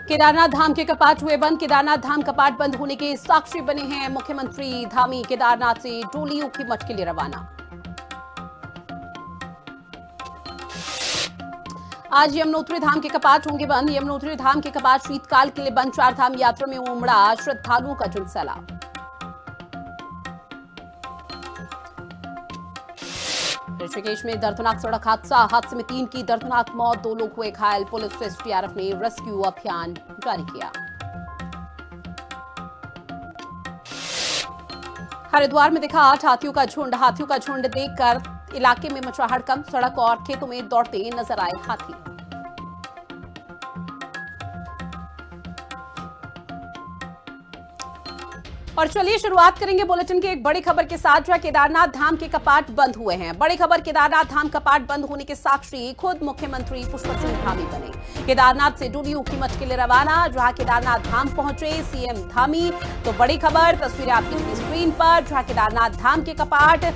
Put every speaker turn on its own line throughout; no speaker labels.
केदारनाथ धाम के कपाट हुए बंद। केदारनाथ धाम कपाट बंद होने के साक्षी बने हैं मुख्यमंत्री। धामी केदारनाथ से डोली ऊखीमठ के लिए रवाना। आज यमुनोत्री धाम के कपाट होंगे बंद। यमुनोत्री धाम के कपाट शीतकाल के लिए बंद। चार धाम यात्रा में उमड़ा श्रद्धालुओं का जनसैला। ऋषिकेश में दर्दनाक सड़क हादसे में 3 की दर्दनाक मौत, 2 लोग हुए घायल। पुलिस एसडीआरएफ ने रेस्क्यू अभियान जारी किया। हरिद्वार में दिखा 8 हाथियों का झुंड। हाथियों का झुंड देखकर इलाके में मचा हड़कंप। सड़क और खेतों में दौड़ते नजर आए हाथी। और चलिए शुरुआत करेंगे बुलेटिन की एक बड़ी खबर के साथ, जहां केदारनाथ धाम के कपाट बंद हुए हैं। बड़ी खबर, केदारनाथ धाम कपाट बंद होने के साक्षी खुद मुख्यमंत्री पुष्कर सिंह धामी बने। केदारनाथ से डोली ऊखीमठ के लिए रवाना। जहां केदारनाथ धाम पहुंचे सीएम धामी। तो बड़ी खबर, तस्वीरें आपकी स्क्रीन पर, जहां केदारनाथ धाम के कपाट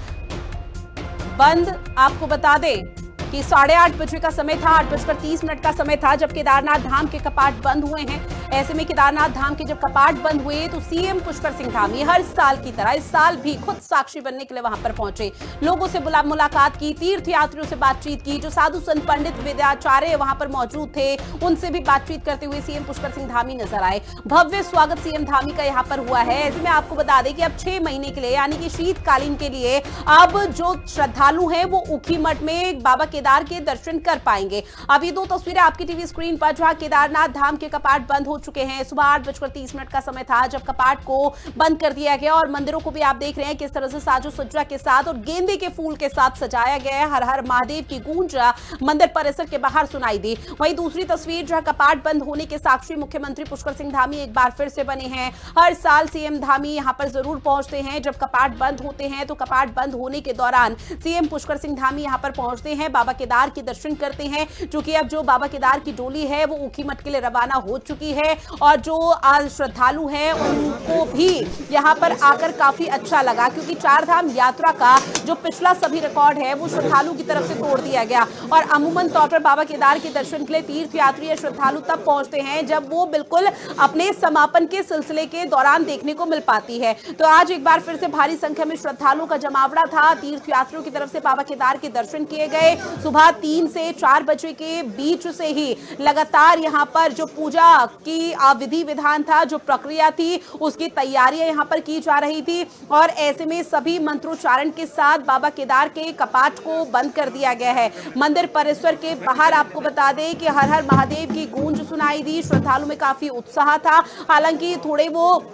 बंद। आपको बता दें कि 8:30 बजे का समय था, 8:30 का समय था जब केदारनाथ धाम के कपाट बंद हुए हैं। ऐसे में केदारनाथ धाम के जब कपाट बंद हुए तो सीएम पुष्कर सिंह धामी हर साल की तरह इस साल भी खुद साक्षी बनने के लिए वहां पर पहुंचे। लोगों से मुलाकात की, तीर्थ यात्रियों से बातचीत की। जो साधु संत पंडित विद्याचार्य वहां पर मौजूद थे उनसे भी बातचीत करते हुए सीएम पुष्कर सिंह धामी नजर आए। भव्य स्वागत सीएम धामी का यहां पर हुआ है। ऐसे में आपको बता दें कि अब 6 महीने के लिए यानी कि शीतकालीन के लिए अब जो श्रद्धालु हैं वो ऊखीमठ में बाबा केदार के दर्शन कर पाएंगे। अब ये 2 तस्वीरें आपकी टीवी स्क्रीन पर, जहां केदारनाथ धाम के कपाट बंद हो चुके हैं। सुबह 8:30 का समय था जब कपाट को बंद कर दिया गया और मंदिरों को भी आप देख रहे हैं किस तरह से साजो सज्जा के साथ और गेंदे के फूल के साथ सजाया गया है। हर हर महादेव की गूंज मंदिर परिसर के बाहर सुनाई दी। वहीं दूसरी तस्वीर, जहां कपाट बंद होने के साक्षी मुख्यमंत्री पुष्कर सिंह धामी एक बार फिर से बने हैं। हर साल सीएम धामी यहां पर जरूर पहुंचते हैं जब कपाट बंद होते हैं। तो कपाट बंद होने के दौरान सीएम पुष्कर सिंह धामी यहां पर पहुंचते हैं, बाबा केदार के दर्शन करते हैं। क्योंकि अब जो बाबा केदार की डोली है वो ऊखीमठ के लिए रवाना हो चुकी है और जो आज श्रद्धालु हैं उनको भी यहां पर आकर काफी अच्छा लगा, क्योंकि 4 धाम यात्रा का जो पिछला सभी रिकॉर्ड है वो श्रद्धालु की तरफ से तोड़ दिया गया। और अमूमन तौर पर बाबा केदार के दर्शन के लिए तीर्थ यात्री या श्रद्धालु तब पहुंचते हैं जब वो बिल्कुल अपने समापन के सिलसिले के दौरान देखने को मिल पाती है। तो आज एक बार फिर से भारी संख्या में श्रद्धालुओं का जमावड़ा था। तीर्थ यात्रियों की तरफ से बाबा केदार के दर्शन किए गए। सुबह 3 से 4 बजे के बीच से ही लगातार यहां पर जो पूजा की विधि विधान था, जो प्रक्रिया थी, उसकी तैयारियां यहां पर की जा रही थी। और ऐसे में सभी मंत्रोच्चारण के साथ बाबा केदार के कपाट को बंद कर दिया गया है। मंदिर परिसर के बाहर आपको बता दें कि हर हर महादेव की गूंज सुनाई दी। श्रद्धालु में काफी उत्साह था। हालांकि थोड़े वो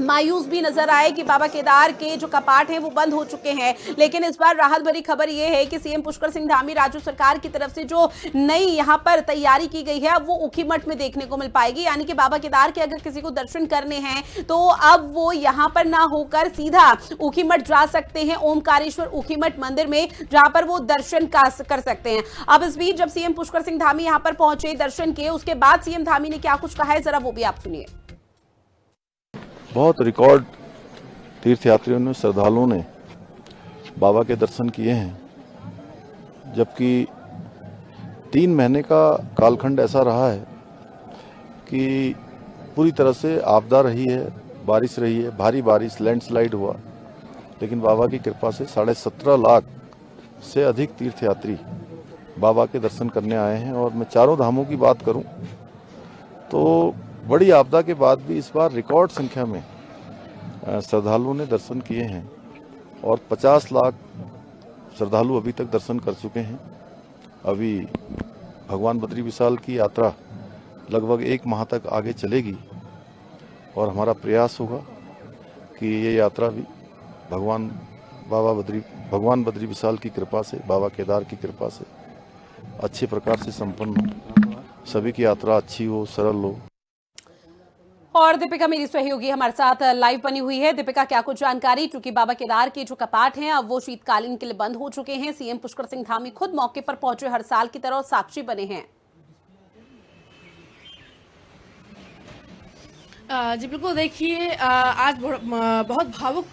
मायूस भी नजर आए कि बाबा केदार के जो कपाट हैं वो बंद हो चुके हैं। लेकिन इस बार राहत भरी खबर ये है कि सीएम पुष्कर सिंह धामी राज्य सरकार की तरफ से जो नई यहां पर तैयारी की गई है वो ऊखीमठ में देखने को मिल पाएगी। यानी कि बाबा केदार के अगर किसी को दर्शन करने हैं तो अब वो यहां पर ना होकर सीधा ऊखीमठ जा सकते हैं, ओमकारेश्वर ऊखीमठ मंदिर में, जहां पर वो दर्शन कर सकते हैं। अब इस बीच जब सीएम पुष्कर सिंह धामी यहां पर पहुंचे, दर्शन किए, उसके बाद सीएम धामी ने क्या कुछ कहा है, जरा वो भी आप सुनिए।
बहुत रिकॉर्ड तीर्थयात्रियों ने, श्रद्धालुओं ने बाबा के दर्शन किए हैं। जबकि 3 महीने का कालखंड ऐसा रहा है कि पूरी तरह से आपदा रही है, बारिश रही है, भारी बारिश, लैंडस्लाइड हुआ। लेकिन बाबा की कृपा से 17.5 लाख से अधिक तीर्थयात्री बाबा के दर्शन करने आए हैं। और मैं 4 धामों की बात करूं तो बड़ी आपदा के बाद भी इस बार रिकॉर्ड संख्या में श्रद्धालुओं ने दर्शन किए हैं और 50 लाख श्रद्धालु अभी तक दर्शन कर चुके हैं। अभी भगवान बद्री विशाल की यात्रा लगभग 1 माह तक आगे चलेगी और हमारा प्रयास होगा कि ये यात्रा भी भगवान बद्री विशाल की कृपा से, बाबा केदार की कृपा से अच्छे प्रकार से संपन्न हो, सभी की यात्रा अच्छी हो, सरल हो।
और दीपिका मेरी सहयोगी हमारे साथ लाइव बनी हुई है। दीपिका, क्या कुछ जानकारी, क्योंकि बाबा केदार के जो कपाट हैं अब वो शीतकालीन के लिए बंद हो चुके हैं। सीएम पुष्कर सिंह धामी खुद मौके पर पहुंचे हर साल की तरह, साक्षी बने हैं।
जी बिल्कुल, देखिए आज बहुत भावुक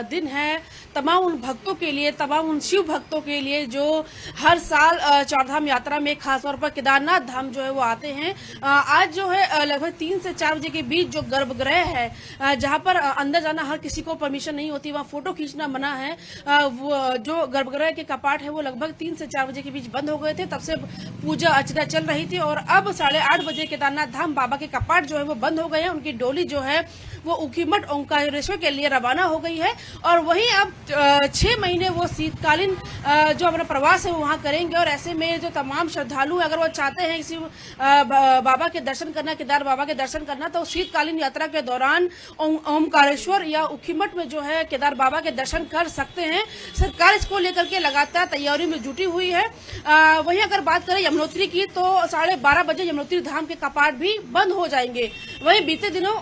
दिन है तमाम उन भक्तों के लिए, तमाम उन शिव भक्तों के लिए जो हर साल चारधाम यात्रा में खासतौर पर केदारनाथ धाम जो है वो आते हैं। आज जो है लगभग 3 से 4 बजे के बीच जो गर्भगृह है, जहां पर अंदर जाना हर किसी को परमिशन नहीं होती, वहां फोटो खींचना मना है। वो जो गर्भगृह के कपाट है वो लगभग 3 से 4 बजे के बीच बंद हो गए थे। तब से पूजा अर्चना चल रही थी और अब 8:30 बजे केदारनाथ धाम बाबा के कपाट जो है वो बंद हो गए हैं। उनकी डोली जो है वो ऊखीमठ ओंकारेश्वर के लिए रवाना हो गई है और वहीं अब 6 महीने वो शीतकालीन जो अपना प्रवास है वो वहां करेंगे। और ऐसे में जो तमाम श्रद्धालु अगर वो चाहते हैं किसी बाबा के दर्शन करना, केदार बाबा के दर्शन करना, तो शीतकालीन यात्रा के दौरान ओंकारेश्वर या ऊखीमठ में जो है केदार बाबा के दर्शन कर सकते हैं। सरकार इसको लेकर के लगातार तैयारी में जुटी हुई है। वहीं अगर बात करें यमुनोत्री की तो 12:30 बजे यमुनोत्री धाम के कपाट भी बंद हो जाएंगे। वहीं बीते दिनों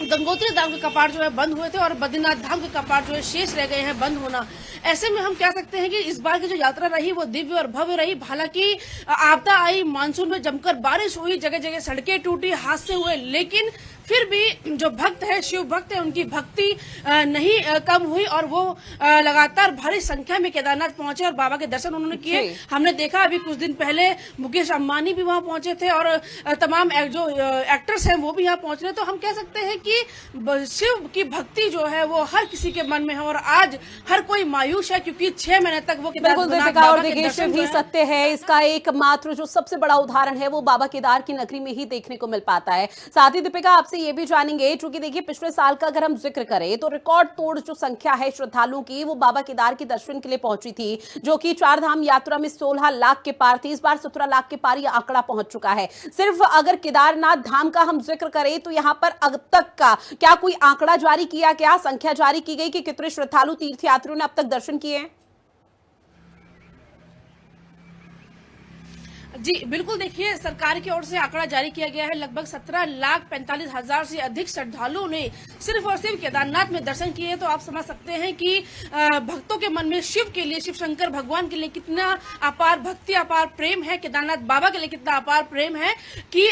गंगोत्री धाम के कपाट जो है बंद हुए थे और बद्रीनाथ धाम के कपाट जो है शेष रह गए हैं बंद होना। ऐसे में हम कह सकते हैं कि इस बार की जो यात्रा रही वो दिव्य और भव्य रही। हालांकि आपदा आई, मानसून में जमकर बारिश हुई, जगह जगह सड़कें टूटी, हादसे हुए, लेकिन फिर भी जो भक्त है, शिव भक्त है, उनकी भक्ति नहीं कम हुई और वो लगातार भारी संख्या में केदारनाथ पहुंचे और बाबा के दर्शन उन्होंने किए। हमने देखा अभी कुछ दिन पहले मुकेश अंबानी भी वहां पहुंचे थे और तमाम जो एक्टर्स हैं वो भी यहाँ पहुंच रहे। तो हम कह सकते हैं कि शिव की भक्ति जो है वो हर किसी के मन में है और आज हर कोई मायूस है क्योंकि 6 महीने तक वो
केदारनाथ बाबा के दर्शन भी सत्य है। इसका एकमात्र जो सबसे बड़ा उदाहरण है वो बाबा केदार की नगरी में ही देखने को मिल पाता है। साथ ही दीपिका आपसे ये भी जानेंगे, चूंकि देखिए पिछले साल का अगर हम जिक्र करें तो रिकॉर्ड तोड़ जो संख्या है श्रद्धालुओं की वो बाबा केदार के दर्शन के लिए पहुंची थी, जो कि 4 धाम यात्रा में 16 लाख के पार थी। इस बार 17 लाख के पार यह आंकड़ा पहुंच चुका है। सिर्फ अगर केदारनाथ धाम का हम जिक्र करें तो यहां पर अब तक का क्या कोई आंकड़ा जारी किया, क्या संख्या जारी की गई कि कितने श्रद्धालु तीर्थयात्रियों ने अब तक दर्शन किए हैं?
जी बिल्कुल, देखिए सरकार की ओर से आंकड़ा जारी किया गया है। लगभग 17,45,000 से अधिक श्रद्धालुओं ने सिर्फ और सिर्फ केदारनाथ में दर्शन किए। तो आप समझ सकते हैं कि भक्तों के मन में शिव के लिए, शिव शंकर भगवान के लिए कितना अपार भक्ति, अपार प्रेम है, केदारनाथ बाबा के लिए कितना अपार प्रेम है कि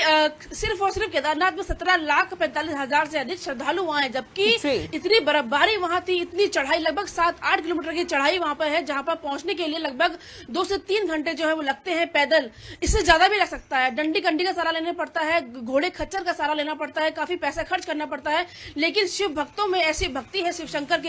सिर्फ और सिर्फ केदारनाथ में 17,45,000 से अधिक श्रद्धालु वहां है। जबकि इतनी बर्फबारी वहां थी, इतनी चढ़ाई, लगभग 7-8 किलोमीटर की चढ़ाई वहां पर है, जहां पर पहुंचने के लिए लगभग 2 से 3 घंटे जो है वो लगते हैं पैदल। इससे ज्यादा भी लग सकता है। डंडी कंडी का सहारा लेना पड़ता है, घोड़े खच्चर का सहारा लेना पड़ता है, काफी पैसा खर्च करना पड़ता है। लेकिन शिव भक्तों में ऐसी भक्ति है शिव शंकर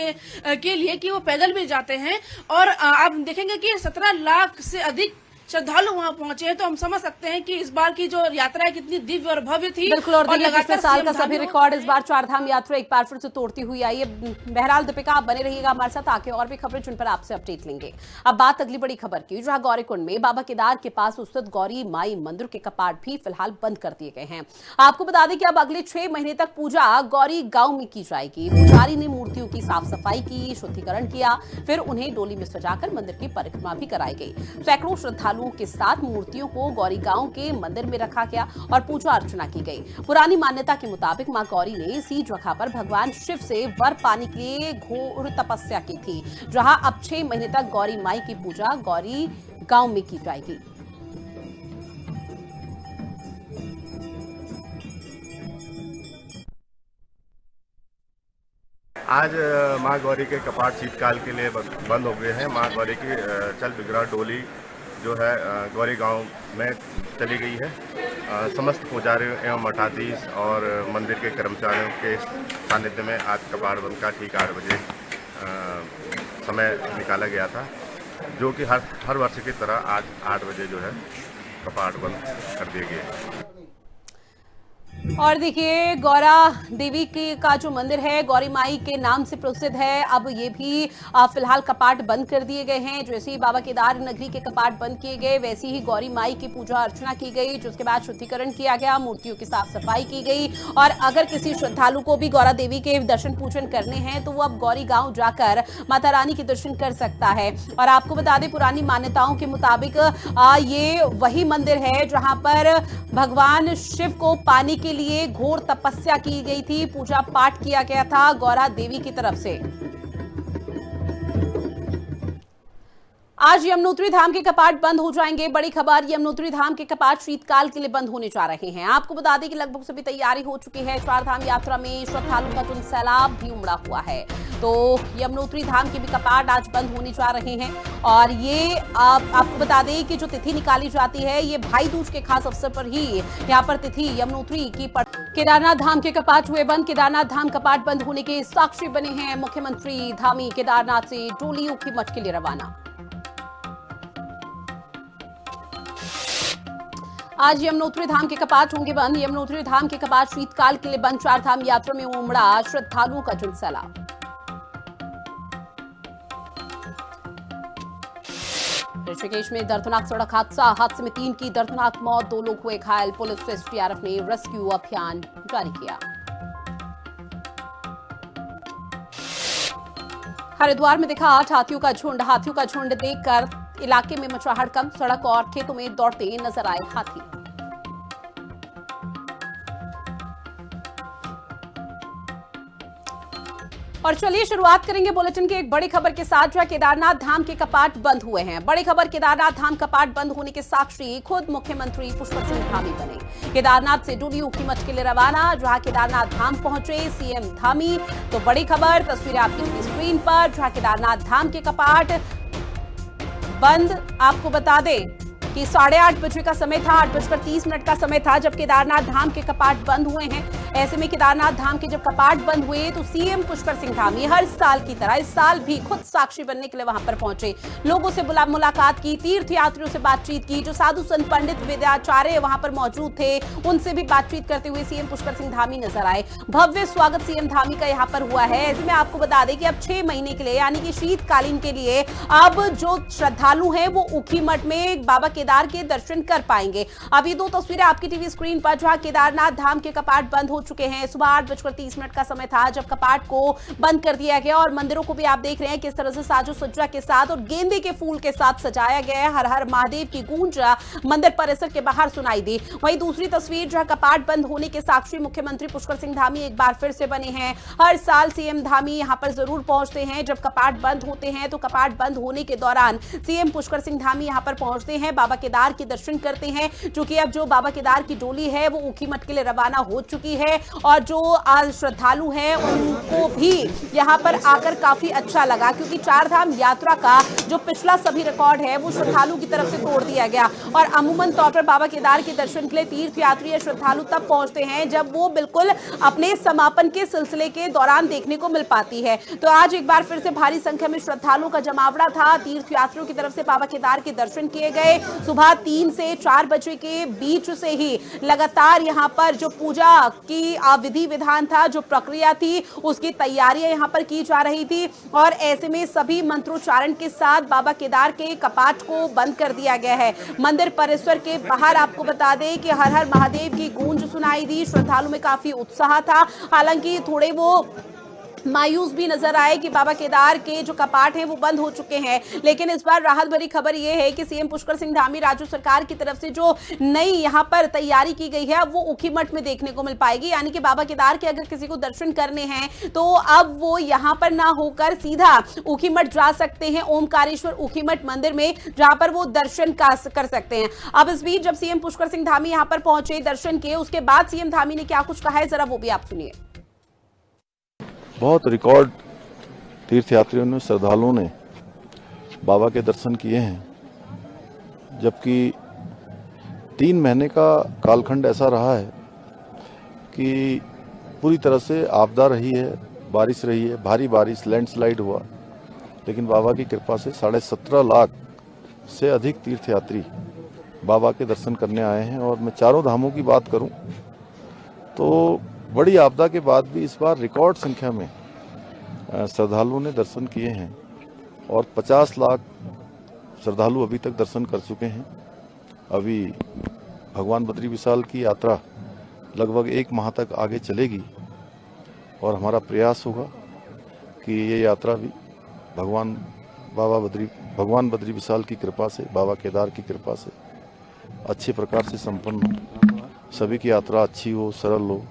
के लिए कि वो पैदल भी जाते हैं। और आप देखेंगे कि 17 लाख से अधिक श्रद्धालु वहां पहुंचे हैं। तो हम समझ सकते हैं कि इस बार की जो यात्रा है कितनी दिव्य और भव्य थी।
बिल्कुल, और पिछले साल का सभी रिकॉर्ड इस बार 4 धाम यात्रा एक बार फिर से तोड़ती हुई आई है। बहरहाल दीपिका आप बने रहिएगा हमारे साथ, आके और भी खबरें जिन पर आपसे अपडेट लेंगे। अब बात अगली बड़ी खबर की, जहां गौरीकुंड में बाबा केदार के पास स्थित गौरी माई मंदिर के कपाट भी फिलहाल बंद कर दिए गए हैं। आपको बता दें कि अब अगले 6 महीने तक पूजा गौरी गांव में की जाएगी। पुजारी ने मूर्तियों की साफ सफाई की, शुद्धिकरण किया, फिर उन्हें डोली में सजाकर मंदिर की परिक्रमा भी कराई गई। सैकड़ों श्रद्धालुओं के साथ मूर्तियों को गौरी गांव के मंदिर में रखा गया और पूजा अर्चना की गई। पुरानी मान्यता के मुताबिक मां गौरी ने इसी जगह पर भगवान शिव से वर पाने के लिए घोर तपस्या की थी, जहां अब 6 महीने तक गौरी माई की पूजा गौरी गांव में की जाएगी।
आज मां गौरी के कपाट शीतकाल के लिए बंद हो गए हैं। मां गौरी की चल बिगड़ा डोली जो है गौरी गांव में चली गई है। समस्त पुजारियों एवं मठाधीश और मंदिर के कर्मचारियों के सानिध्य में आज कपाट बंद का ठीक 8 बजे समय निकाला गया था, जो कि हर वर्ष की तरह आज 8 बजे जो है कपाट बंद कर दिए गए।
और देखिए गौरा देवी का जो मंदिर है गौरी माई के नाम से प्रसिद्ध है, अब ये भी फिलहाल कपाट बंद कर दिए गए हैं। जैसे ही बाबा केदार नगरी के कपाट बंद किए गए, वैसी ही गौरी माई की पूजा अर्चना की गई, जिसके बाद शुद्धिकरण किया गया, मूर्तियों की साफ सफाई की गई। और अगर किसी श्रद्धालु को भी गौरा देवी के दर्शन पूजन करने हैं तो वो अब गौरी गांव जाकर माता रानी के दर्शन कर सकता है। और आपको बता दें, पुरानी मान्यताओं के मुताबिक ये वही मंदिर है जहां पर भगवान शिव को पाने के लिए घोर तपस्या की गई थी, पूजा पाठ किया गया था गौरा देवी की तरफ से। आज यमुनोत्री धाम के कपाट बंद हो जाएंगे। बड़ी खबर, यमुनोत्री धाम के कपाट शीतकाल के लिए बंद होने जा रहे हैं। आपको बता दें कि लगभग सभी तैयारी हो चुकी है। चार धाम यात्रा में श्रद्धालुओं का जो सैलाब भी उमड़ा हुआ है, तो यमुनोत्री धाम के भी कपाट आज बंद होने जा रहे हैं। और ये आपको बता दें कि जो तिथि निकाली जाती है, ये भाई दूज के खास अवसर पर ही यहाँ पर तिथि यमुनोत्री की केदारनाथ धाम के कपाट हुए बंद। केदारनाथ धाम कपाट बंद होने के साक्षी बने हैं मुख्यमंत्री धामी। केदारनाथ से डोली ऊखीमठ के लिए रवाना। आज यमुनोत्री धाम के कपाट होंगे बंद। यमुनोत्री धाम के कपाट शीतकाल के लिए बंद। चार धाम यात्रा में उमड़ा श्रद्धालुओं का जनसैलाब। ऋषिकेश में दर्दनाक सड़क हादसे में 3 की दर्दनाक मौत, 2 लोग हुए घायल। पुलिस एसडीआरएफ ने रेस्क्यू अभियान जारी किया। हरिद्वार में दिखा हाथियों का झुंड देखकर इलाके में मचा हड़कंप। सड़क और खेतों में दौड़ते नजर आए हाथी। और चलिए शुरुआत करेंगे बुलेटिन की एक बड़ी खबर के साथ, जहां केदारनाथ धाम के कपाट बंद हुए हैं। बड़ी खबर, केदारनाथ धाम कपाट बंद होने के साक्षी खुद मुख्यमंत्री पुष्पर सिंह धामी बने। केदारनाथ से डोली ऊखीमठ के लिए रवाना। जहां केदारनाथ धाम पहुंचे सीएम धामी। तो बड़ी खबर, तस्वीरें आपकी स्क्रीन पर, जहां केदारनाथ धाम के कपाट बंद। आपको बता दें कि 8:30 बजे का समय था, 8:30 का समय था जब केदारनाथ धाम के कपाट बंद हुए हैं। ऐसे में केदारनाथ धाम के जब कपाट बंद हुए तो सीएम पुष्कर सिंह धामी हर साल की तरह इस साल भी खुद साक्षी बनने के लिए वहां पर पहुंचे। लोगों से मुलाकात की, तीर्थ यात्रियों से बातचीत की। जो साधु संत पंडित विद्याचार्य वहां पर मौजूद थे, उनसे भी बातचीत करते हुए सीएम पुष्कर सिंह धामी नजर आए। भव्य स्वागत सीएम धामी का यहां पर हुआ है। ऐसे में आपको बता दें कि अब 6 महीने के लिए यानी कि शीतकालीन के लिए अब जो श्रद्धालु हैं वो ऊखीमठ में बाबा केदार के दर्शन कर पाएंगे। अब ये 2 तस्वीरें आपकी टीवी स्क्रीन पर, जहां केदारनाथ धाम के कपाट बंद हो चुके हैं। सुबह 8:30 का समय था जब कपाट को बंद कर दिया गया। और मंदिरों को भी आप देख रहे हैं किस तरह से साजो सज्जा के साथ और गेंदे के फूल के साथ सजाया गया है। हर हर महादेव की गूंज मंदिर परिसर के बाहर सुनाई दी। वहीं दूसरी तस्वीर, जहां कपाट बंद होने के साक्षी मुख्यमंत्री पुष्कर सिंह धामी एक बार फिर से बने हैं। हर साल सीएम धामी यहां पर जरूर पहुंचते हैं जब कपाट बंद होते हैं। तो कपाट बंद होने के दौरान सीएम पुष्कर सिंह धामी यहां पर पहुंचते हैं, बाबा केदार के दर्शन करते हैं। क्योंकि अब जो बाबा केदार की डोली है वो ऊखीमठ के लिए रवाना हो चुकी है। और जो आज श्रद्धालु हैं उनको भी यहां पर आकर काफी अच्छा लगा, क्योंकि 4 धाम यात्रा का जो पिछला सभी रिकॉर्ड है वो श्रद्धालु की तरफ से तोड़ दिया गया। और अमूमन तौर पर बाबा केदार के दर्शन के लिए तीर्थ यात्री या श्रद्धालु तब पहुंचते हैं जब वो बिल्कुल अपने समापन के सिलसिले के दौरान देखने को मिल पाती है। तो आज एक बार फिर से भारी संख्या में श्रद्धालुओं का जमावड़ा था। तीर्थ यात्रियों की तरफ से बाबा केदार के दर्शन किए गए। सुबह 3 से 4 बजे के बीच से ही लगातार यहां पर जो पूजा की विधि विधान था, जो प्रक्रिया थी, उसकी तैयारियां यहां पर की जा रही थी। और ऐसे में सभी मंत्रोच्चारण के साथ बाबा केदार के कपाट को बंद कर दिया गया है। मंदिर परिसर के बाहर आपको बता दें कि हर हर महादेव की गूंज सुनाई दी। श्रद्धालु में काफी उत्साह था। हालांकि थोड़े वो मायूस भी नजर आए कि बाबा केदार के जो कपाट हैं वो बंद हो चुके हैं। लेकिन इस बार राहत भरी खबर ये है कि सीएम पुष्कर सिंह धामी राज्य सरकार की तरफ से जो नई यहां पर तैयारी की गई है वो ऊखीमठ में देखने को मिल पाएगी। यानी कि बाबा केदार के अगर किसी को दर्शन करने हैं तो अब वो यहां पर ना होकर सीधा ऊखीमठ जा सकते हैं, ओमकारेश्वर ऊखीमठ मंदिर में, जहां पर वो दर्शन कर सकते हैं। अब इस बीच जब सीएम पुष्कर सिंह धामी यहां पर पहुंचे, दर्शन किए, उसके बाद सीएम धामी ने क्या कुछ कहा है, जरा वो भी आप सुनिए।
बहुत रिकॉर्ड तीर्थयात्रियों ने, श्रद्धालुओं ने बाबा के दर्शन किए हैं। जबकि 3 महीने का कालखंड ऐसा रहा है कि पूरी तरह से आपदा रही है, बारिश रही है, भारी बारिश, लैंडस्लाइड हुआ। लेकिन बाबा की कृपा से 17.5 लाख से अधिक तीर्थयात्री बाबा के दर्शन करने आए हैं। और मैं चारों धामों की बात करूं तो बड़ी आपदा के बाद भी इस बार रिकॉर्ड संख्या में श्रद्धालुओं ने दर्शन किए हैं। और 50 लाख श्रद्धालु अभी तक दर्शन कर चुके हैं। अभी भगवान बद्री विशाल की यात्रा लगभग 1 माह तक आगे चलेगी। और हमारा प्रयास होगा कि ये यात्रा भी भगवान बद्री विशाल की कृपा से, बाबा केदार की कृपा से अच्छे प्रकार से संपन्न हो। सभी की यात्रा अच्छी हो, सरल हो।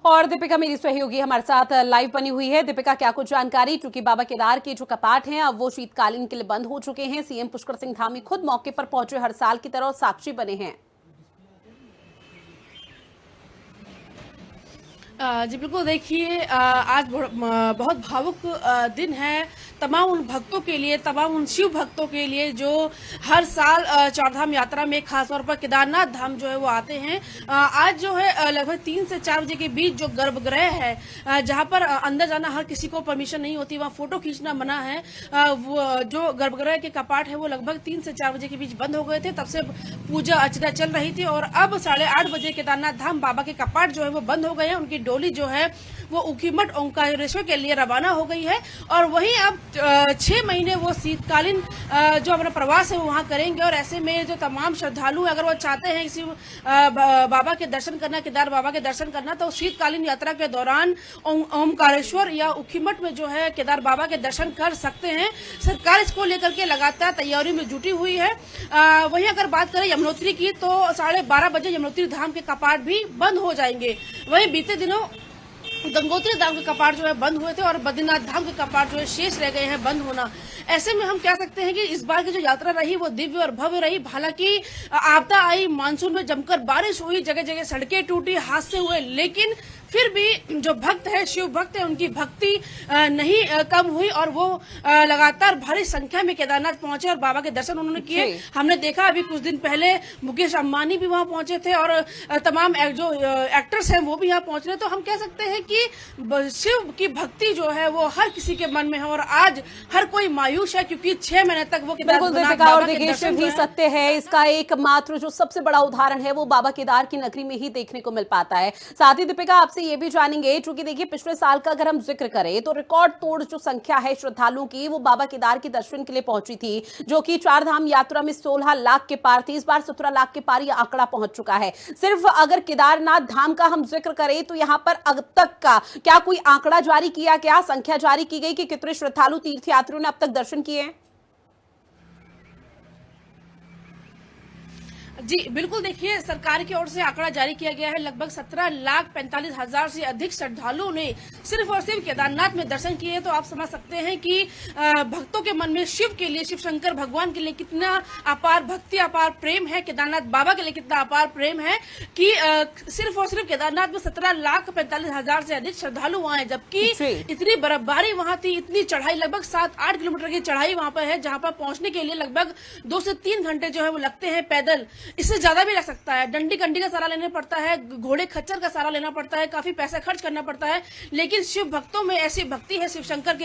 और दीपिका मेरी सहयोगी हमारे साथ लाइव बनी हुई है। दीपिका, क्या कुछ जानकारी? क्योंकि बाबा केदार के जो कपाट हैं अब वो शीतकालीन के लिए बंद हो चुके हैं। सीएम पुष्कर सिंह धामी खुद मौके पर पहुंचे, हर साल की तरह साक्षी बने हैं।
जी बिल्कुल, देखिए आज बहुत भावुक दिन है तमाम उन भक्तों के लिए, तमाम उन शिव भक्तों के लिए जो हर साल चारधाम यात्रा में खासतौर पर केदारनाथ धाम जो है वो आते हैं। आज जो है लगभग 3 से 4 बजे के बीच जो गर्भगृह है जहां पर अंदर जाना हर किसी को परमिशन नहीं होती, वहां फोटो खींचना मना है। वो जो गर्भगृह के कपाट है वो लगभग 3 से 4 बजे के बीच बंद हो गए थे, तब से पूजा अर्चना चल रही थी और अब 8:30 बजे केदारनाथ धाम बाबा के कपाट जो है वो बंद हो गए हैं। उनकी डोली जो है वो ऊखीमठ ओंकारेश्वर के लिए रवाना हो गई है और वहीं अब 6 महीने वो शीतकालीन जो अपना प्रवास है वो वहां करेंगे। और ऐसे में जो तमाम श्रद्धालु अगर वो चाहते हैं किसी बाबा के दर्शन करना, केदार बाबा के दर्शन करना, तो शीतकालीन यात्रा के दौरान ओंकारेश्वर या ऊखीमठ में जो है केदार बाबा के दर्शन कर सकते हैं। सरकार इसको लेकर के लगातार तैयारी में जुटी हुई है। वहीं अगर बात करें यमुनोत्री की तो 12:30 बजे यमुनोत्री धाम के कपाट भी बंद हो जाएंगे। वहीं बीते दिनों गंगोत्री धाम के कपाट जो है बंद हुए थे और बद्रीनाथ धाम के कपाट जो है शेष रह गए हैं बंद होना। ऐसे में हम कह सकते हैं कि इस बार की जो यात्रा रही वो दिव्य और भव्य रही। हालांकि आपदा आई, मानसून में जमकर बारिश हुई, जगह जगह सड़कें टूटी, हादसे हुए, लेकिन फिर भी जो भक्त है, शिव भक्त है, उनकी भक्ति नहीं कम हुई और वो लगातार भारी संख्या में केदारनाथ पहुंचे और बाबा के दर्शन उन्होंने किए। हमने देखा अभी कुछ दिन पहले मुकेश अंबानी भी वहां पहुंचे थे और तमाम जो एक्टर्स हैं वो भी यहाँ पहुंच रहे। तो हम कह सकते हैं कि शिव की भक्ति जो है वो हर किसी के मन में है और आज हर कोई मायूस है क्योंकि 6 महीने तक वो
देखिए शिव ही सत्य है। इसका एकमात्र जो सबसे बड़ा उदाहरण है वो बाबा केदार की नगरी में ही देखने को मिल पाता है। साथ ही दीपिका आपसे ये भी जानेंगे, चूंकि देखिए पिछले साल का अगर हम जिक्र करें तो रिकॉर्ड तोड़ जो संख्या है श्रद्धालुओं की वो बाबा केदार के दर्शन के लिए पहुंची थी, जो कि 4 धाम यात्रा में 16 लाख के पार थी। इस बार 17 लाख के पार यह आंकड़ा पहुंच चुका है। सिर्फ अगर केदारनाथ धाम का हम जिक्र करें तो यहां पर अब तक का क्या कोई आंकड़ा जारी किया, क्या संख्या जारी की गई कि कितने श्रद्धालु तीर्थयात्रियों ने अब तक दर्शन किए हैं?
जी बिल्कुल, देखिए सरकार की ओर से आंकड़ा जारी किया गया है। लगभग 17,45,000 से अधिक श्रद्धालुओं ने सिर्फ और सिर्फ केदारनाथ में दर्शन किए। तो आप समझ सकते हैं कि भक्तों के मन में शिव के लिए, शिव शंकर भगवान के लिए कितना अपार भक्ति, अपार प्रेम है, केदारनाथ बाबा के लिए कितना अपार प्रेम है कि सिर्फ और सिर्फ केदारनाथ में 17,45,000 से अधिक श्रद्धालु वहां है। जबकि इतनी बर्फबारी वहां थी, इतनी चढ़ाई, लगभग 7-8 किलोमीटर की चढ़ाई वहां पर है, जहां पर पहुंचने के लिए लगभग 2 से 3 घंटे जो है वो लगते हैं पैदल। इससे ज्यादा भी लग सकता है। डंडी कंडी का सहारा लेना पड़ता है, घोड़े खच्चर का सहारा लेना पड़ता है, काफी पैसा खर्च करना पड़ता है। लेकिन शिव भक्तों में ऐसी भक्ति है शिव शंकर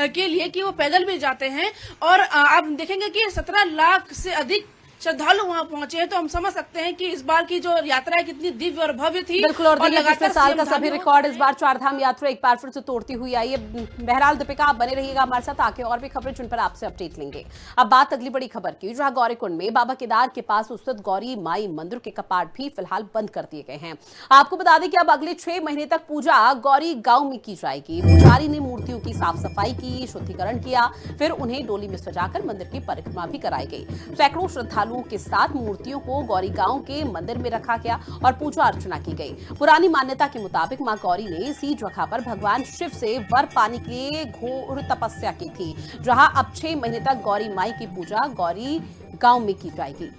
के लिए कि वो पैदल भी जाते हैं। और आप देखेंगे कि 17 लाख से अधिक श्रद्धालु वहां पहुंचे हैं। तो हम समझ सकते हैं कि इस बार की जो यात्रा है कितनी दिव्य और भव्य थी।
बिल्कुल, और पिछले साल का सभी रिकॉर्ड इस बार 4 धाम यात्रा एक बार फिर से तोड़ती हुई आई है। बहरहाल दीपिका आप बने रहिएगा हमारे साथ, आके और भी खबरें जिन पर आपसे अपडेट लेंगे। अब बात अगली बड़ी खबर की, जहां गौरीकुंड में बाबा केदार के पास स्थित गौरी माई मंदिर के कपाट भी फिलहाल बंद कर दिए गए हैं। आपको बता दें कि अब अगले 6 महीने तक पूजा गौरी गांव में की जाएगी। पुजारी ने मूर्तियों की साफ सफाई की, शुद्धिकरण किया, फिर उन्हें डोली में सजाकर मंदिर की परिक्रमा भी कराई गई। सैकड़ों श्रद्धालुओं के साथ मूर्तियों को गौरी गांव के मंदिर में रखा गया और पूजा अर्चना की गई। पुरानी मान्यता के मुताबिक मां गौरी ने इसी जगह पर भगवान शिव से वर पाने के लिए घोर तपस्या की थी, जहां अब 6 महीने तक गौरी माई की पूजा गौरी गांव में की जाएगी।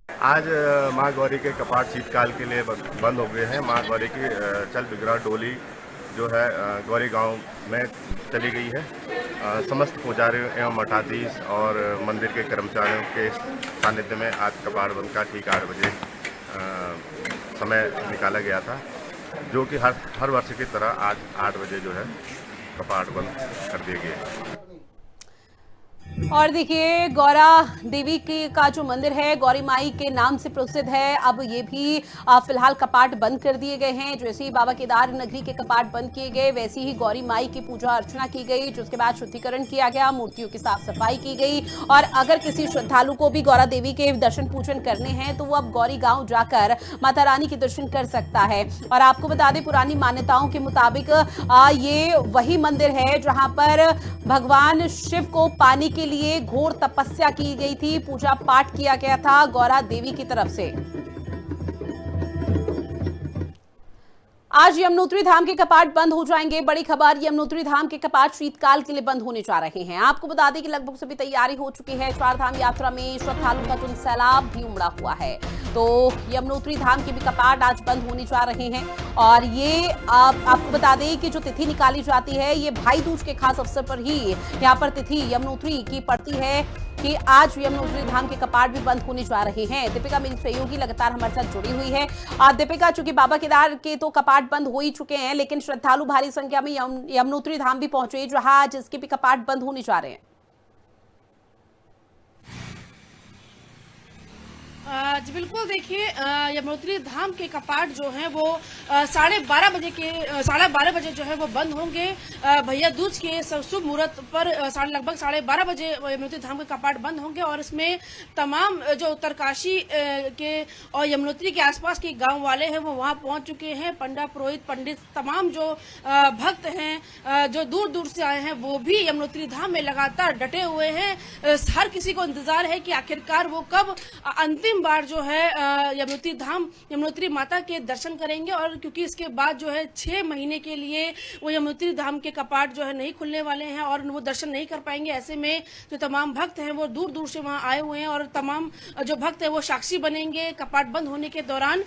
आज माँ गौरी के कपाट शीतकाल के लिए बंद हो गए हैं। माँ गौरी की चल बिगड़ा डोली जो है गौरी गांव में चली गई है। समस्त पुजारियों एवं मठाधीश और मंदिर के कर्मचारियों के सानिध्य में आज कपाट बंद का ठीक 8 बजे समय निकाला गया था, जो कि हर वर्ष की तरह आज 8 बजे जो है कपाट बंद कर दिए गए।
और देखिए गौरा देवी का जो मंदिर है गौरी माई के नाम से प्रसिद्ध है, अब ये भी फिलहाल कपाट बंद कर दिए गए हैं। जैसे ही बाबा केदार नगरी के कपाट बंद किए गए, वैसी ही गौरी माई की पूजा अर्चना की गई, जिसके बाद शुद्धिकरण किया गया, मूर्तियों की साफ सफाई की गई। और अगर किसी श्रद्धालु को भी गौरा देवी के दर्शन पूजन करने हैं तो वो अब गौरी गांव जाकर माता रानी के दर्शन कर सकता है। और आपको बता दें पुरानी मान्यताओं के मुताबिक ये वही मंदिर है जहां पर भगवान शिव को पाने के लिए लिए घोर तपस्या की गई थी, पूजा पाठ किया गया था गौरा देवी की तरफ से। आज यमुनोत्री धाम के कपाट बंद हो जाएंगे। बड़ी खबर, यमुनोत्री धाम के कपाट शीतकाल के लिए बंद होने जा रहे हैं। आपको बता दें कि लगभग सभी तैयारी हो चुकी है। चार धाम यात्रा में श्रद्धालुओं का जो सैलाब भी उमड़ा हुआ है, तो यमुनोत्री धाम के भी कपाट आज बंद होने जा रहे हैं। और ये आपको बता दें कि जो तिथि निकाली जाती है, ये भाई दूज के खास अवसर पर ही यहाँ पर तिथि यमुनोत्री की पड़ती है कि आज यमुनोत्री धाम के कपाट भी बंद होने जा रहे हैं। दीपिका मेरी सहयोगी लगातार हमारे साथ जुड़ी हुई है। दीपिका, चूंकि बाबा केदार के तो कपाट बंद हो ही चुके हैं, लेकिन श्रद्धालु भारी संख्या में यमुनोत्री धाम भी पहुंचे, जहां आज इसके भी कपाट बंद होने जा रहे हैं।
जी बिल्कुल, देखिए यमुनोत्री धाम के कपाट जो हैं वो 12:30 बजे जो है वो बंद होंगे। भैया दूज के शुभ मुहूर्त पर लगभग 12:30 बजे यमुनोत्री धाम के कपाट बंद होंगे और इसमें तमाम जो उत्तरकाशी के और यमुनोत्री के आसपास के गांव वाले हैं वो वहां पहुंच चुके हैं। पुरोहित पंडित तमाम जो भक्त हैं जो दूर दूर से आए हैं वो भी यमुनोत्री धाम में लगातार डटे हुए हैं। हर किसी को इंतजार है कि आखिरकार वो कब अंतिम बार जो है यमुनोत्री माता के दर्शन करेंगे। और क्योंकि इसके बाद जो है 6 महीने के लिए वो यमुनोत्री धाम के कपाट जो है नहीं खुलने वाले हैं और वो दर्शन नहीं कर पाएंगे। ऐसे में जो तमाम भक्त हैं वो दूर दूर से वहां आए हुए हैं और तमाम जो भक्त हैं वो साक्षी बनेंगे कपाट बंद होने के दौरान।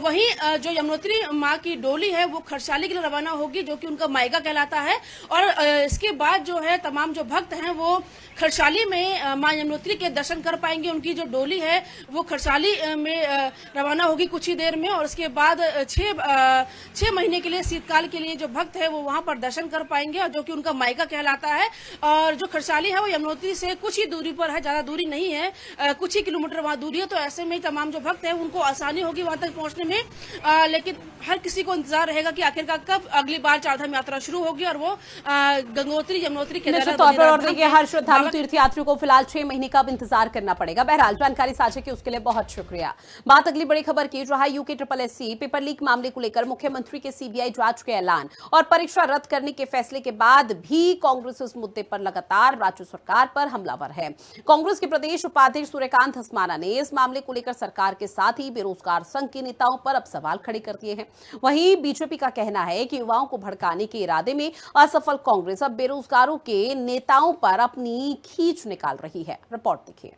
वहीं जो यमुनोत्री माँ की डोली है वो खरसाली के लिए रवाना होगी, जो कि उनका मायका कहलाता है। और इसके बाद जो है तमाम जो भक्त हैं वो खरसाली में माँ यमुनोत्री के दर्शन कर पाएंगे। उनकी जो डोली है वो खरसाली में रवाना होगी कुछ ही देर में और उसके बाद 6 महीने के लिए शीतकाल के लिए जो भक्त है वो वहां पर दर्शन कर पाएंगे, और जो कि उनका मायका कहलाता है। और जो खरसाली है वो यमुनोत्री से कुछ ही दूरी पर है, ज्यादा दूरी नहीं है, कुछ ही किलोमीटर वहां दूरी है। तो ऐसे में तमाम जो भक्त है उनको आसानी होगी वहां तक पहुंचने में। लेकिन हर किसी को इंतजार रहेगा कि आखिरकार कब अगली बार चारधाम यात्रा शुरू होगी और वो गंगोत्री यमुनोत्री
केदारनाथ हर श्रद्धालु तीर्थयात्रियों को फिलहाल 6 महीने का इंतजार करना पड़ेगा। बहरहाल जानकारी साझा की उसके लिए बहुत शुक्रिया। बात अगली बड़ी खबर की, जहां यूके SSSC पेपर लीक मामले को लेकर मुख्यमंत्री के सीबीआई जांच के ऐलान और परीक्षा रद्द करने के फैसले के बाद भी कांग्रेस इस मुद्दे पर लगातार राज्य सरकार पर हमलावर है। कांग्रेस के प्रदेश उपाध्यक्ष सूर्यकांत धस्माना ने इस मामले को लेकर सरकार के साथ ही बेरोजगार संघ के नेताओं पर अब सवाल खड़े कर दिए हैं। वहीं बीजेपी का कहना है कि युवाओं को भड़काने के इरादे में असफल कांग्रेस अब बेरोजगारों के नेताओं पर अपनी खींच निकाल रही है। रिपोर्ट देखिए।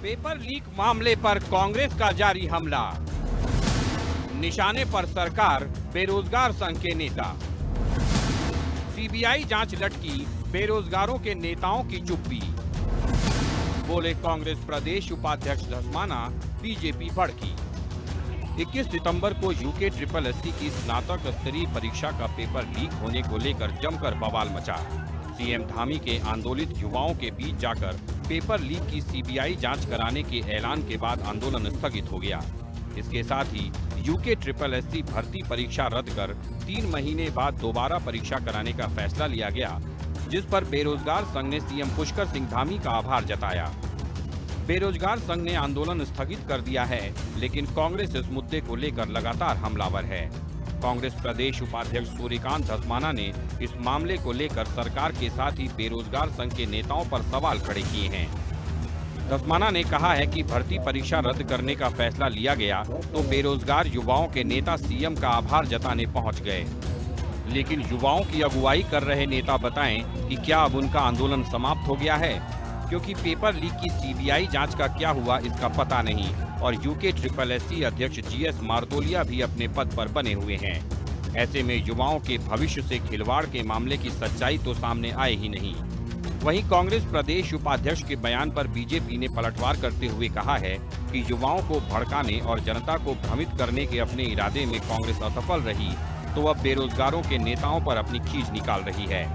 पेपर लीक मामले पर कांग्रेस का जारी हमला, निशाने पर सरकार, बेरोजगार संघ के नेता। सीबीआई जांच लटकी, बेरोजगारों के नेताओं की चुप्पी। बोले कांग्रेस प्रदेश उपाध्यक्ष धस्माना, बीजेपी भड़की। 21 सितंबर को यूके SSSC की स्नातक स्तरीय परीक्षा का पेपर लीक होने को लेकर जमकर बवाल मचा। सीएम धामी के आंदोलित युवाओं के बीच जाकर पेपर लीक की सीबीआई जांच कराने के ऐलान के बाद आंदोलन स्थगित हो गया। इसके साथ ही यूके SSSC भर्ती परीक्षा रद्द कर 3 महीने बाद दोबारा परीक्षा कराने का फैसला लिया गया, जिस पर बेरोजगार संघ ने सीएम पुष्कर सिंह धामी का आभार जताया। बेरोजगार संघ ने आंदोलन स्थगित कर दिया है, लेकिन कांग्रेस इस मुद्दे को लेकर लगातार हमलावर है। कांग्रेस प्रदेश उपाध्यक्ष सूर्यकांत धस्माना ने इस मामले को लेकर सरकार के साथ ही बेरोजगार संघ के नेताओं पर सवाल खड़े किए हैं। धस्माना ने कहा है कि भर्ती परीक्षा रद्द करने का फैसला लिया गया तो बेरोजगार युवाओं के नेता सीएम का आभार जताने पहुंच गए, लेकिन युवाओं की अगुवाई कर रहे नेता बताएं कि क्या अब उनका आंदोलन समाप्त हो गया है, क्योंकि पेपर लीक की सीबीआई जांच का क्या हुआ इसका पता नहीं और यूके SSSC अध्यक्ष GS मार्तोलिया भी अपने पद पर बने हुए हैं। ऐसे में युवाओं के भविष्य से खिलवाड़ के मामले की सच्चाई तो सामने आए ही नहीं। वहीं कांग्रेस प्रदेश उपाध्यक्ष के बयान पर बीजेपी ने पलटवार करते हुए कहा है कि युवाओं को भड़काने और जनता को भ्रमित करने के अपने इरादे में कांग्रेस असफल रही तो अब बेरोजगारों के नेताओं पर अपनी खींच निकाल रही है।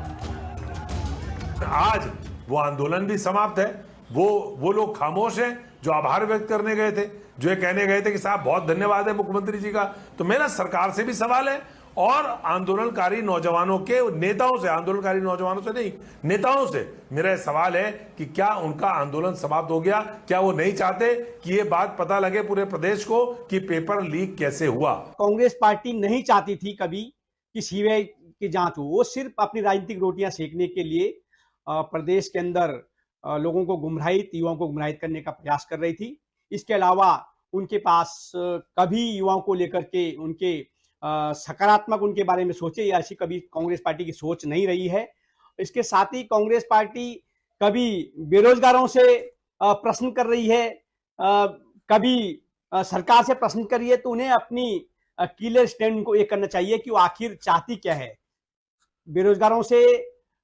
आज वो आंदोलन भी समाप्त है। वो लोग खामोश हैं जो आभार व्यक्त करने गए थे, जो ये कहने गए थे कि साहब बहुत धन्यवाद है मुख्यमंत्री जी का। तो मेरा सरकार से भी सवाल है और आंदोलनकारी नौजवानों के नेताओं से, आंदोलनकारी नौजवानों से नहीं, नेताओं से मेरा सवाल है कि क्या उनका आंदोलन समाप्त हो गया? क्या वो नहीं चाहते कि ये बात पता लगे पूरे प्रदेश को कि पेपर लीक कैसे हुआ?
कांग्रेस पार्टी नहीं चाहती थी कभी कि सीबीआई की जांच हो। वो सिर्फ अपनी राजनीतिक रोटियां सेकने के लिए प्रदेश के अंदर लोगों को गुमराहित, युवाओं को गुमराहित करने का प्रयास कर रही थी। इसके अलावा उनके पास कभी युवाओं को लेकर के उनके सकारात्मक उनके बारे में सोचे, या ऐसी कभी कांग्रेस पार्टी की सोच नहीं रही है। इसके साथ ही कांग्रेस पार्टी कभी बेरोजगारों से प्रश्न कर रही है, कभी सरकार से प्रश्न कर रही है, तो उन्हें अपनी क्लियर स्टैंड को ये करना चाहिए कि वो आखिर चाहती क्या है। बेरोजगारों से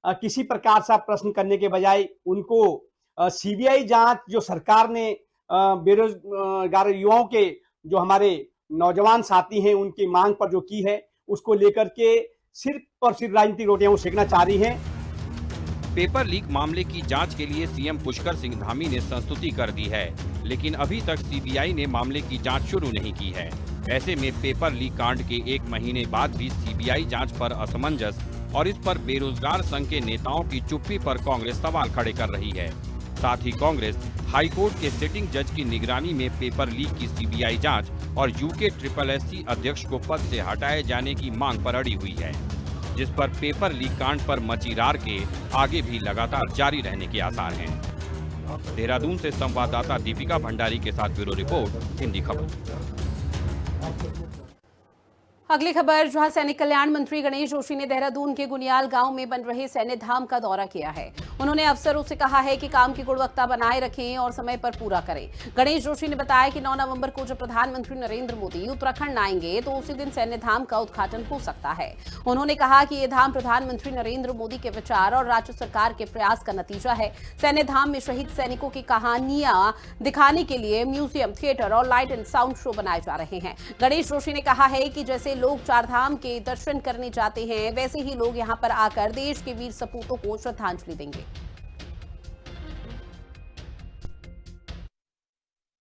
किसी प्रकार से प्रश्न करने के बजाय उनको सीबीआई जांच जो सरकार ने बेरोजगार युवाओं के जो हमारे नौजवान साथी हैं उनकी मांग पर जो की है, उसको लेकर के सिर्फ और सिर्फ राजनीतिक रोटियां वो सेकना चाह रही हैं।
पेपर लीक मामले की जांच के लिए सीएम पुष्कर सिंह धामी ने संस्तुति कर दी है, लेकिन अभी तक सीबीआई ने मामले की जांच शुरू नहीं की है। ऐसे में पेपर लीक कांड के 1 महीने बाद भी सीबीआई जांच पर असमंजस और इस पर बेरोजगार संघ के नेताओं की चुप्पी पर कांग्रेस सवाल खड़े कर रही है। साथ ही कांग्रेस हाईकोर्ट के सिटिंग जज की निगरानी में पेपर लीक की सीबीआई जांच और यूके अध्यक्ष को पद से हटाए जाने की मांग पर अड़ी हुई है, जिस पर पेपर लीक कांड पर मची रार के आगे भी लगातार जारी रहने के आसार हैं। देहरादून से संवाददाता दीपिका भंडारी के साथ ब्यूरो रिपोर्ट, हिंदी खबर।
अगली खबर, जहां सैनिक कल्याण मंत्री गणेश जोशी ने देहरादून के गुनियाल गांव में बन रहे सैन्य धाम का दौरा किया है। उन्होंने अफसरों से कहा है कि काम की गुणवत्ता बनाए रखें और समय पर पूरा करें। गणेश जोशी ने बताया कि 9 नवंबर को जब प्रधानमंत्री नरेंद्र मोदी उत्तराखंड आएंगे तो उसी दिन सैन्य धाम का उद्घाटन हो सकता है। उन्होंने कहा कि ये धाम प्रधानमंत्री नरेंद्र मोदी के विचार और राज्य सरकार के प्रयास का नतीजा है। सैन्य धाम में शहीद सैनिकों की कहानियां दिखाने के लिए म्यूजियम, थिएटर और लाइट एंड साउंड शो बनाए जा रहे हैं। गणेश जोशी ने कहा है कि जैसे लोग चारधाम के दर्शन करने जाते हैं, वैसे ही लोग यहां पर आकर देश के वीर सपूतों को श्रद्धांजलि देंगे।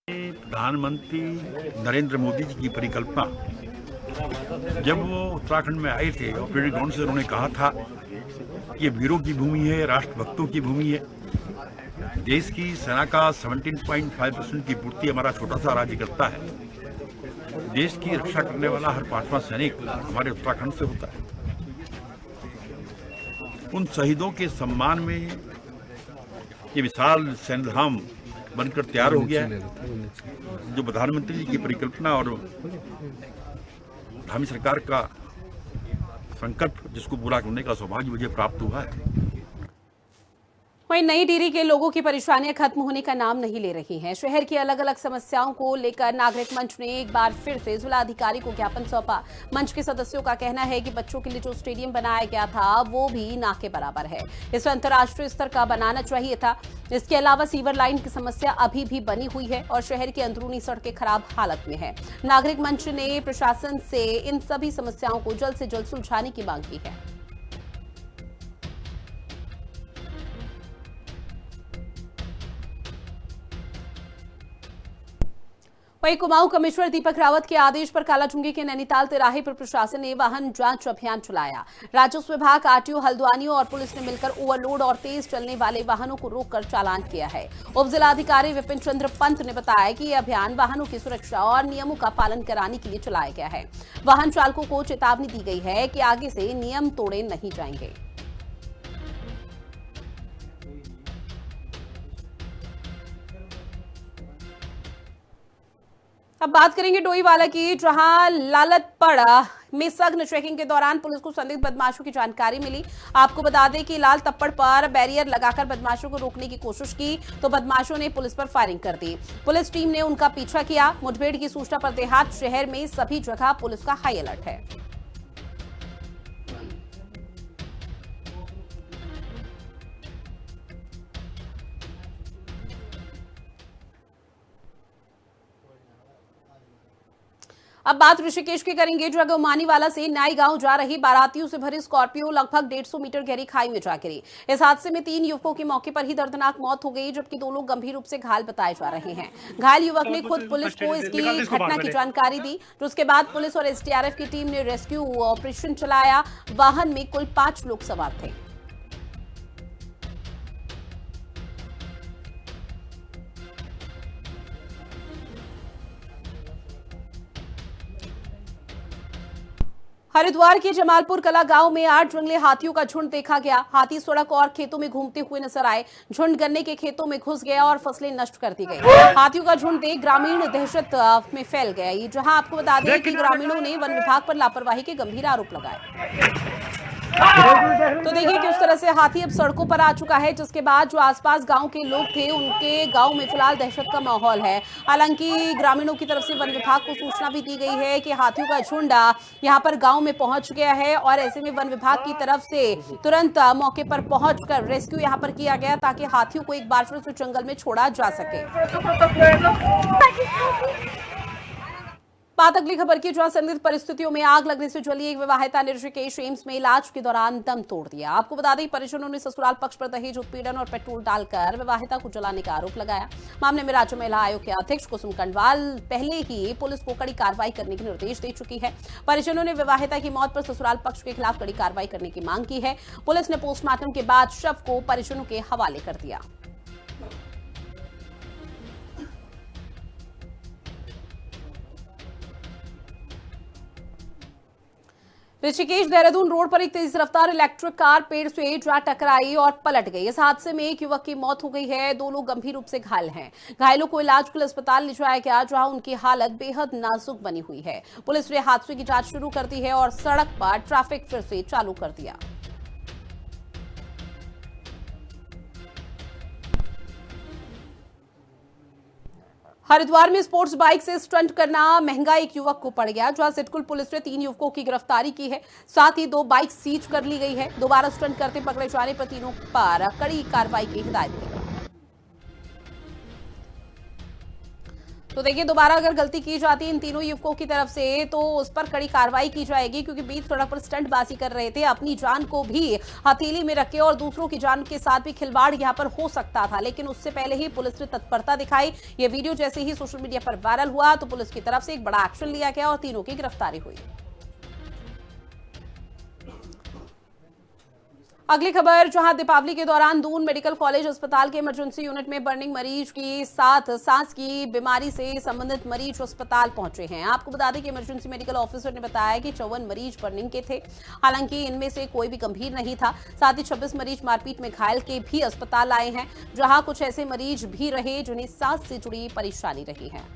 प्रधानमंत्री नरेंद्र मोदी जी की परिकल्पना, जब वो उत्तराखंड में आए थे और परेड ग्राउंड से उन्होंने कहा था कि ये वीरों की भूमि है, राष्ट्रभक्तों की भूमि है। देश की सेना का 17.5% की पूर्ति हमारा छोटा सा राज्य करता है। देश की रक्षा करने वाला हर 5वां सैनिक हमारे उत्तराखंड से होता है। उन शहीदों के सम्मान में ये विशाल सैन्य धाम बनकर तैयार हो गया है, जो प्रधानमंत्री जी की परिकल्पना और धामी सरकार का संकल्प, जिसको पूरा करने का सौभाग्य मुझे प्राप्त हुआ है।
वहीं नई टिहरी के लोगों की परेशानियां खत्म होने का नाम नहीं ले रही हैं। शहर की अलग अलग समस्याओं को लेकर नागरिक मंच ने एक बार फिर से जिलाधिकारी को ज्ञापन सौंपा। मंच के सदस्यों का कहना है कि बच्चों के लिए जो स्टेडियम बनाया गया था वो भी ना के बराबर है, इसे अंतर्राष्ट्रीय स्तर का बनाना चाहिए था। इसके अलावा सीवर लाइन की समस्या अभी भी बनी हुई है और शहर की अंदरूनी सड़कें खराब हालत में है। नागरिक मंच ने प्रशासन से इन सभी समस्याओं को जल्द से जल्द सुलझाने की मांग की है। वहीं कुमाऊं कमिश्नर दीपक रावत के आदेश पर कालाचुंगी के नैनीताल तिराहे पर प्रशासन ने वाहन जांच अभियान चलाया। राजस्व विभाग, आरटीओ हल्द्वानियों और पुलिस ने मिलकर ओवरलोड और तेज चलने वाले वाहनों को रोककर चालान किया है। उप जिलाधिकारी विपिन चंद्र पंत ने बताया कि यह अभियान वाहनों की सुरक्षा और नियमों का पालन कराने के लिए चलाया गया है। वाहन चालकों को चेतावनी दी गई है कि आगे से नियम तोड़े नहीं जाएंगे। अब बात करेंगे डोईवाला की, जहां लालतपड़ में सघन चेकिंग के दौरान पुलिस को संदिग्ध बदमाशों की जानकारी मिली। आपको बता दें कि लाल तप्पड़ पर बैरियर लगाकर बदमाशों को रोकने की कोशिश की तो बदमाशों ने पुलिस पर फायरिंग कर दी। पुलिस टीम ने उनका पीछा किया। मुठभेड़ की सूचना पर देहात शहर में सभी जगह पुलिस का हाई अलर्ट है। अब बात ऋषिकेश की करेंगे, जगह मानीवाला से नाई गांव जा रही बारातियों से भरी स्कॉर्पियो लगभग 150 मीटर गहरी खाई में जा गिरी। इस हादसे में 3 युवकों की मौके पर ही दर्दनाक मौत हो गई, जबकि 2 लोग गंभीर रूप से घायल बताए जा रहे हैं। घायल युवक ने खुद पुलिस को इसकी घटना की जानकारी दी, तो उसके बाद पुलिस और एसडीआरएफ की टीम ने रेस्क्यू ऑपरेशन चलाया। वाहन में कुल 5 लोग सवार थे। हरिद्वार के जमालपुर कला गांव में 8 जंगली हाथियों का झुंड देखा गया। हाथी सड़क और खेतों में घूमते हुए नजर आए। झुंड गन्ने के खेतों में घुस गया और फसलें नष्ट कर दी गई। हाथियों का झुंड देख ग्रामीण दहशत में फैल गए। जहां आपको बता दें कि ग्रामीणों ने वन विभाग पर लापरवाही के गंभीर आरोप लगाए। तो देखिए किस तरह से हाथी अब सड़कों पर आ चुका है, जिसके बाद जो आसपास गांव के लोग थे उनके गांव में फिलहाल दहशत का माहौल है। हालांकि ग्रामीणों की तरफ से वन विभाग को सूचना भी दी गई है कि हाथियों का झुंड यहां पर गांव में पहुंच गया है और ऐसे में वन विभाग की तरफ से तुरंत मौके पर पहुंचकर रेस्क्यू यहां पर किया गया ताकि हाथियों को एक बार फिर से जंगल में छोड़ा जा सके। बात अगली खबर की, जहां संदिग्ध परिस्थितियों में आग लगने से जली एक विवाहिता ने ऋषिकेश एम्स में इलाज के दौरान दम तोड़ दिया। आपको बता दें परिजनों ने ससुराल पक्ष पर दहेज उत्पीड़न और पेट्रोल डालकर विवाहिता को जलाने का आरोप लगाया। मामले में राज्य महिला आयोग के अध्यक्ष कुसुम कंडवाल पहले ही पुलिस को कड़ी कार्रवाई करने के निर्देश दे चुकी है। परिजनों ने विवाहिता की मौत पर ससुराल पक्ष के खिलाफ कड़ी कार्रवाई करने की मांग की है। पुलिस ने पोस्टमार्टम के बाद शव को परिजनों के हवाले कर दिया। ऋषिकेश देहरादून रोड पर एक तेज रफ्तार इलेक्ट्रिक कार पेड़ से जा टकराई और पलट गई। इस हादसे में एक युवक की मौत हो गई है। 2 लोग गंभीर रूप से घायल हैं। घायलों को इलाज के लिए अस्पताल ले जाया गया, जहां उनकी हालत बेहद नाजुक बनी हुई है। पुलिस ने हादसे की जांच शुरू कर दी है और सड़क पर ट्रैफिक फिर से चालू कर दिया। हरिद्वार में स्पोर्ट्स बाइक से स्टंट करना महंगा एक युवक को पड़ गया, जहां सिडकुल पुलिस ने 3 युवकों की गिरफ्तारी की है। साथ ही 2 बाइक सीज कर ली गई है। दोबारा स्टंट करते पकड़े जाने पर तीनों पर कड़ी कार्रवाई की हिदायत दी। तो देखिए दोबारा अगर गलती की जाती है इन तीनों युवकों की तरफ से तो उस पर कड़ी कार्रवाई की जाएगी, क्योंकि बीच सड़क पर स्टंटबाजी कर रहे थे। अपनी जान को भी हथेली में रखे और दूसरों की जान के साथ भी खिलवाड़ यहां पर हो सकता था, लेकिन उससे पहले ही पुलिस ने तत्परता दिखाई। ये वीडियो जैसे ही सोशल मीडिया पर वायरल हुआ तो पुलिस की तरफ से एक बड़ा एक्शन लिया गया और तीनों की गिरफ्तारी हुई। अगली खबर, जहां दीपावली के दौरान दून मेडिकल कॉलेज अस्पताल के इमरजेंसी यूनिट में बर्निंग मरीज के साथ सांस की बीमारी से संबंधित मरीज अस्पताल पहुंचे हैं। आपको बता दें कि इमरजेंसी मेडिकल ऑफिसर ने बताया कि 54 मरीज बर्निंग के थे। हालांकि इनमें से कोई भी गंभीर नहीं था। साथ ही 26 मरीज मारपीट में घायल के भी अस्पताल आए हैं, जहां कुछ ऐसे मरीज भी रहे जिन्हें सांस से जुड़ी परेशानी रही है।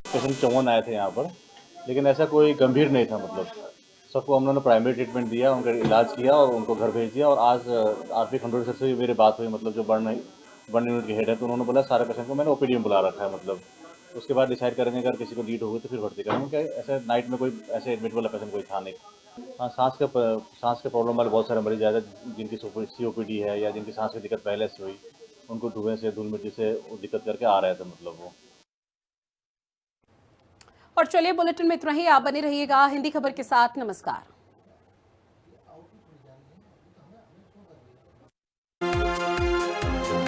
पेशेंट 54 आए थे यहाँ पर, लेकिन ऐसा कोई गंभीर नहीं था। मतलब सबको हम लोगों ने प्राइमरी ट्रीटमेंट दिया, उनका इलाज किया और उनको घर भेज दिया। और आज आरपी खंडोरी सर से मेरी बात हुई, मतलब जो बर्न यूनिट के हेड है, तो उन्होंने बोला सारे पेशेंट को मैंने ओपीडी में बुला रखा है। मतलब उसके बाद डिसाइड करेंगे, अगर किसी को नीड होगी तो फिर भर्ती करेंगे। क्या ऐसे नाइट में कोई ऐसे एडमिट वाला पेशेंट कोई था नहीं। हाँ, सांस के प्रॉब्लम वाले बहुत सारे मरीज ज़्यादा, जिनकी COPD है या जिनकी सांस की दिक्कत पहले से हुई, उनको धुएं से धूल मिट्टी से दिक्कत करके आ रहे थे। मतलब वो।
और चलिए बुलेटिन में इतना ही। आप बने रहिएगा हिंदी खबर के साथ। नमस्कार।